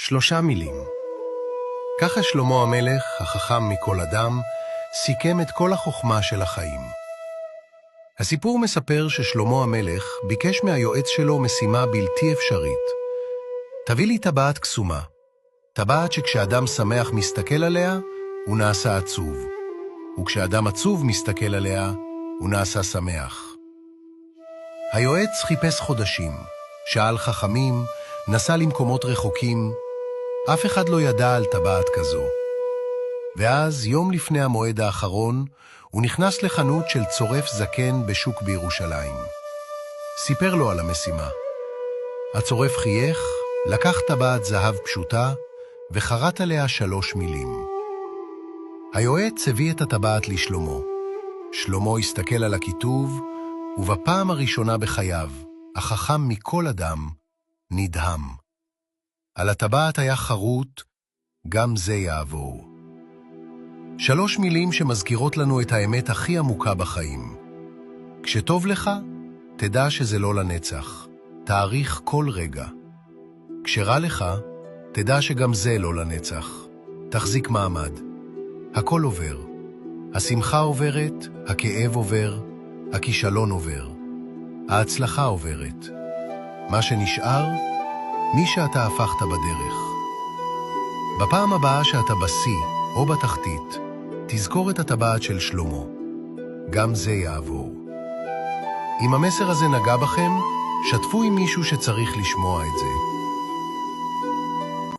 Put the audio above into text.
3 מילים. ככה שלמה המלך, החכם מכל אדם, סיכם את כל החוכמה של החיים. הסיפור מספר ששלמה המלך ביקש מהיועץ שלו משימה בלתי אפשרית. תביא לי טבעת קסומה. טבעת שכשאדם שמח מסתכל עליה, הוא נעשה עצוב. וכשאדם עצוב מסתכל עליה, הוא נעשה שמח. היועץ חיפש חודשים, שאל חכמים, נסע למקומות רחוקים, אף אחד לא ידע על טבעת כזו. ואז, יום לפני המועד האחרון, הוא נכנס לחנות של צורף זקן בשוק בירושלים. סיפר לו על המשימה. הצורף חייך, לקח טבעת זהב פשוטה, וחרט עליה 3 מילים. היועץ הביא את הטבעת לשלמה. שלמה הסתכל על הכיתוב, ובפעם הראשונה בחייו, החכם מכל אדם, נדהם. על הטבעת היה חרוט, גם זה יעבור. 3 מילים שמזכירות לנו את האמת הכי עמוקה בחיים. כשטוב לך, תדע שזה לא לנצח. תאריך כל רגע. כשרע לך, תדע שגם זה לא לנצח. תחזיק מעמד. הכל עובר. השמחה עוברת, הכאב עובר, הכישלון עובר. ההצלחה עוברת. מה שנשאר, מי שאתה הפכת בדרך. בפעם הבאה שאתה בשיא או בתחתית, תזכור את הטבעת של שלמה. גם זה יעבור. אם המסר הזה נגע בכם, שתפו עם מישהו שצריך לשמוע את זה.